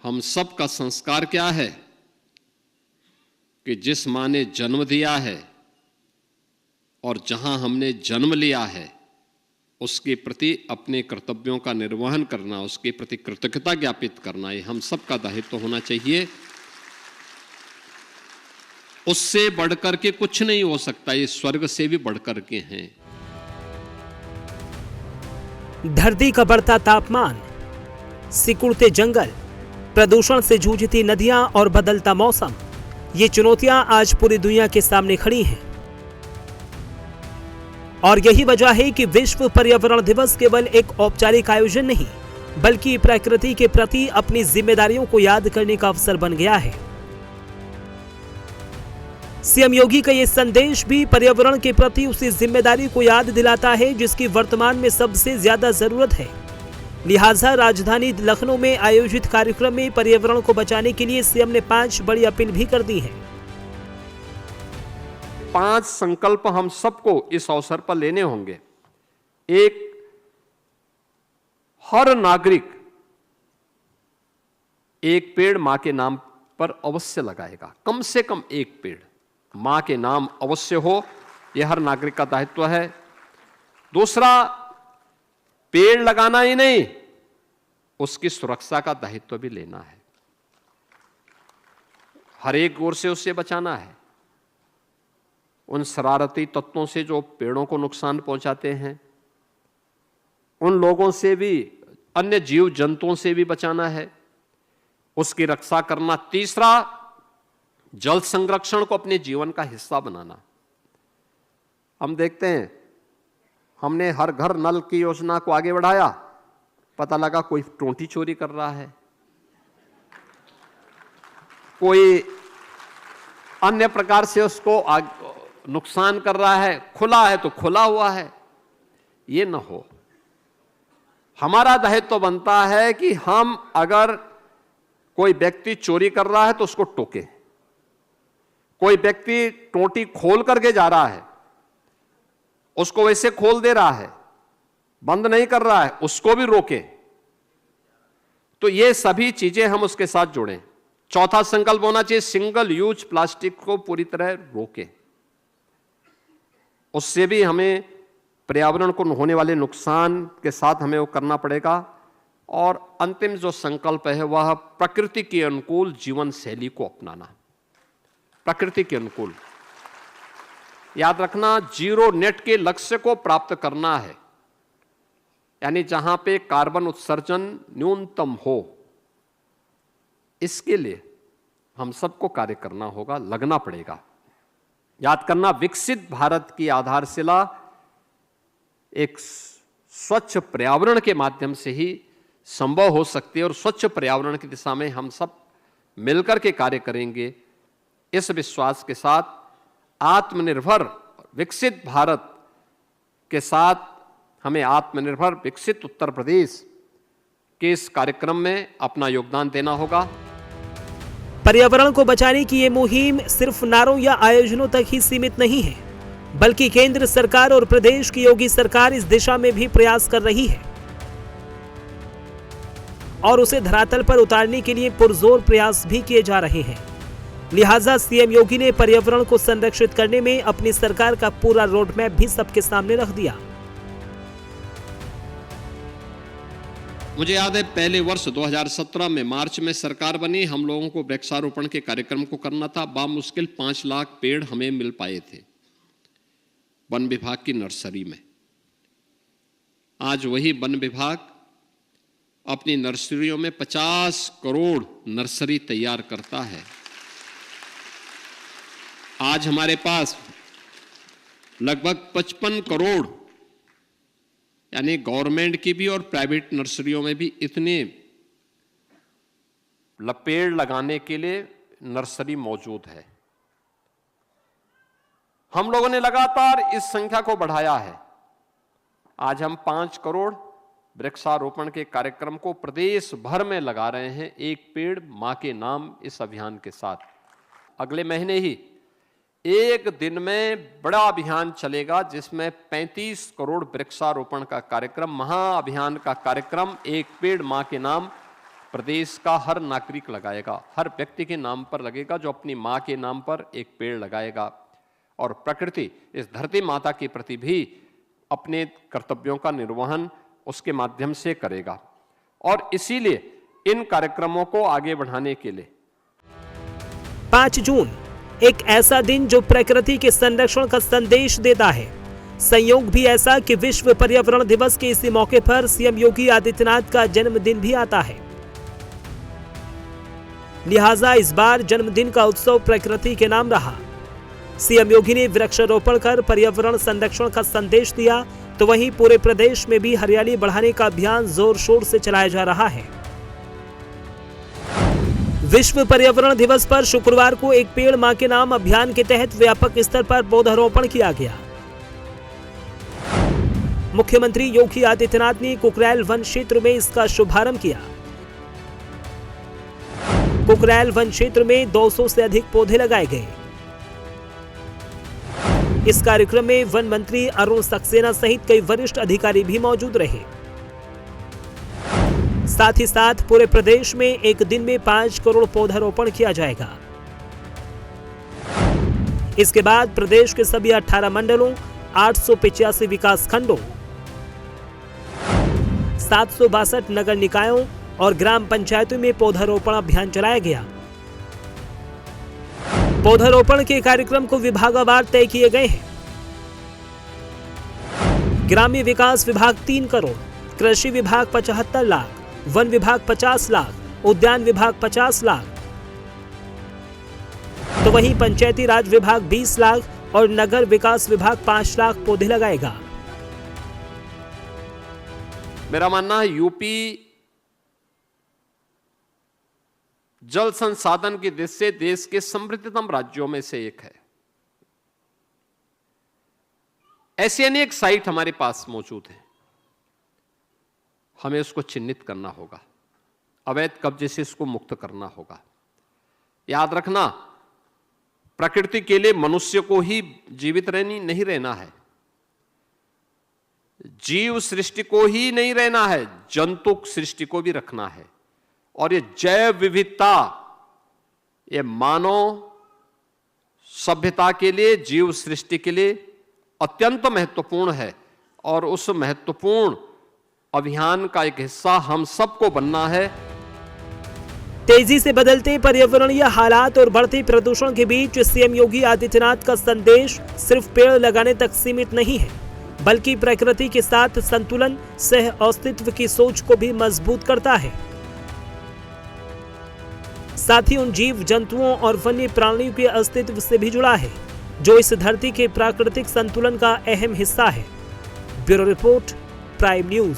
हम सब का संस्कार क्या है कि जिस मां ने जन्म दिया है और जहां हमने जन्म लिया है उसके प्रति अपने कर्तव्यों का निर्वहन करना, उसके प्रति कृतज्ञता ज्ञापित करना, ये हम सबका दायित्व होना चाहिए। उससे बढ़कर के कुछ नहीं हो सकता, ये स्वर्ग से भी बढ़कर के हैं। धरती का बढ़ता तापमान, सिकुड़ते जंगल, प्रदूषण से जूझती नदियां और बदलता मौसम, ये चुनौतियां आज पूरी दुनिया के सामने खड़ी हैं। और यही वजह है कि विश्व पर्यावरण दिवस केवल एक औपचारिक आयोजन नहीं, बल्कि प्रकृति के प्रति अपनी जिम्मेदारियों को याद करने का अवसर बन गया है। सीएम योगी का ये संदेश भी पर्यावरण के प्रति उसी जिम्मेदारी को याद दिलाता है जिसकी वर्तमान में सबसे ज्यादा जरूरत है। लिहाजा राजधानी लखनऊ में आयोजित कार्यक्रम में पर्यावरण को बचाने के लिए सीएम ने 5 बड़ी अपील भी कर दी है। 5 संकल्प हम सबको इस अवसर पर लेने होंगे। एक, हर नागरिक एक पेड़ मां के नाम पर अवश्य लगाएगा, कम से कम एक पेड़ मां के नाम अवश्य हो, यह हर नागरिक का दायित्व है। दूसरा, पेड़ लगाना ही नहीं, उसकी सुरक्षा का दायित्व भी लेना है, हर एक ओर से उससे बचाना है। उन शरारती तत्वों से जो पेड़ों को नुकसान पहुंचाते हैं, उन लोगों से भी, अन्य जीव जंतुओं से भी बचाना है, उसकी रक्षा करना। तीसरा, जल संरक्षण को अपने जीवन का हिस्सा बनाना। हम देखते हैं, हमने हर घर नल की योजना को आगे बढ़ाया, पता लगा कोई टोंटी चोरी कर रहा है, कोई अन्य प्रकार से उसको नुकसान कर रहा है, खुला है तो खुला हुआ है। ये न हो। हमारा दायित्व बनता है कि हम अगर कोई व्यक्ति चोरी कर रहा है तो उसको टोके, कोई व्यक्ति टोंटी खोल करके जा रहा है, उसको वैसे खोल दे रहा है, बंद नहीं कर रहा है, उसको भी रोके। तो ये सभी चीजें हम उसके साथ जोड़ें। चौथा संकल्प होना चाहिए, सिंगल यूज प्लास्टिक को पूरी तरह रोके। उससे भी हमें पर्यावरण को होने वाले नुकसान के साथ हमें वो करना पड़ेगा। और अंतिम जो संकल्प है वह प्रकृति के अनुकूल जीवन शैली को अपनाना। प्रकृति के अनुकूल, याद रखना, जीरो नेट के लक्ष्य को प्राप्त करना है, यानी जहां पे कार्बन उत्सर्जन न्यूनतम हो। इसके लिए हम सबको कार्य करना होगा, लगना पड़ेगा। याद करना, विकसित भारत की आधारशिला एक स्वच्छ पर्यावरण के माध्यम से ही संभव हो सकती है, और स्वच्छ पर्यावरण की दिशा में हम सब मिलकर के कार्य करेंगे। इस विश्वास के साथ आत्मनिर्भर विकसित भारत के साथ हमें आत्मनिर्भर विकसित उत्तर प्रदेश के इस कार्यक्रम में अपना योगदान देना होगा। पर्यावरण को बचाने की ये मुहिम सिर्फ नारों या आयोजनों तक ही सीमित नहीं है, बल्कि केंद्र सरकार और प्रदेश की योगी सरकार इस दिशा में भी प्रयास कर रही है और उसे धरातल पर उतारने के लिए पुरजोर प्रयास भी किए जा रहे हैं। लिहाजा सीएम योगी ने पर्यावरण को संरक्षित करने में अपनी सरकार का पूरा रोड मैप भी सबके सामने रख दिया। मुझे याद है, पहले वर्ष 2017 में मार्च में सरकार बनी, हम लोगों को वृक्षारोपण के कार्यक्रम को करना था। बामुश्किल 5 लाख पेड़ हमें मिल पाए थे वन विभाग की नर्सरी में। आज वही वन विभाग अपनी नर्सरियों में 50 करोड़ नर्सरी तैयार करता है। आज हमारे पास लगभग 55 करोड़, यानी गवर्नमेंट की भी और प्राइवेट नर्सरियों में भी इतने पेड़ लगाने के लिए नर्सरी मौजूद है। हम लोगों ने लगातार इस संख्या को बढ़ाया है। आज हम 5 करोड़ वृक्षारोपण के कार्यक्रम को प्रदेश भर में लगा रहे हैं, एक पेड़ मां के नाम इस अभियान के साथ। अगले महीने ही एक दिन में बड़ा अभियान चलेगा जिसमें 35 करोड़ वृक्षारोपण का कार्यक्रम, महाअभियान का कार्यक्रम, एक पेड़ मां के नाम प्रदेश का हर नागरिक लगाएगा, हर व्यक्ति के नाम पर लगेगा जो अपनी माँ के नाम पर एक पेड़ लगाएगा। और प्रकृति, इस धरती माता के प्रति भी अपने कर्तव्यों का निर्वहन उसके माध्यम से करेगा। और इसीलिए इन कार्यक्रमों को आगे बढ़ाने के लिए 5 जून एक ऐसा दिन जो प्रकृति के संरक्षण का संदेश देता है। संयोग भी ऐसा कि विश्व पर्यावरण दिवस के इसी मौके पर सीएम योगी आदित्यनाथ का जन्मदिन भी आता है। लिहाजा इस बार जन्मदिन का उत्सव प्रकृति के नाम रहा। सीएम योगी ने वृक्षारोपण कर पर्यावरण संरक्षण का संदेश दिया, तो वहीं पूरे प्रदेश में भी हरियाली बढ़ाने का अभियान जोर शोर से चलाया जा रहा है। विश्व पर्यावरण दिवस पर शुक्रवार को एक पेड़ मां के नाम अभियान के तहत व्यापक स्तर पर पौधारोपण किया गया। मुख्यमंत्री योगी आदित्यनाथ ने कुकरेल वन क्षेत्र में इसका शुभारंभ किया। कुकरेल वन क्षेत्र में 200 से अधिक पौधे लगाए गए। इस कार्यक्रम में वन मंत्री अरुण सक्सेना सहित कई वरिष्ठ अधिकारी भी मौजूद रहे। साथ ही साथ पूरे प्रदेश में एक दिन में 5 करोड़ पौधारोपण किया जाएगा। इसके बाद प्रदेश के सभी 18 मंडलों, 885 विकास खंडों, 762 नगर निकायों और ग्राम पंचायतों में पौधारोपण अभियान चलाया गया। पौधारोपण के कार्यक्रम को विभागवार तय किए गए हैं। ग्रामीण विकास विभाग 3 करोड़, कृषि विभाग 75 लाख, वन विभाग 50 लाख, उद्यान विभाग 50 लाख, तो वहीं पंचायती राज विभाग 20 लाख और नगर विकास विभाग 5 लाख पौधे लगाएगा। मेरा मानना है यूपी जल संसाधन की दृष्टि से देश के समृद्धतम राज्यों में से एक है। ऐसी अनेक साइट हमारे पास मौजूद हैं, हमें उसको चिन्हित करना होगा, अवैध कब्जे से इसको मुक्त करना होगा। याद रखना, प्रकृति के लिए मनुष्य को ही जीवित नहीं रहना है, जीव सृष्टि को ही नहीं रहना है, जंतु सृष्टि को भी रखना है। और ये जैव विविधता, ये मानव सभ्यता के लिए, जीव सृष्टि के लिए अत्यंत महत्वपूर्ण है। और उस महत्वपूर्ण अभियान का एक हिस्सा हम सबको बनना है। तेजी से बदलते पर्यावरणीय हालात और बढ़ते प्रदूषण के बीच सीएम योगी आदित्यनाथ का संदेश सिर्फ पेड़ लगाने तक सीमित नहीं है, बल्कि प्रकृति के साथ संतुलन, सह अस्तित्व की सोच को भी मजबूत करता है। साथ ही उन जीव जंतुओं और वन्य प्राणियों के अस्तित्व से भी जुड़ा है, जो इस धरती के प्राकृतिक संतुलन का अहम हिस्सा है। Bureau report, prime news.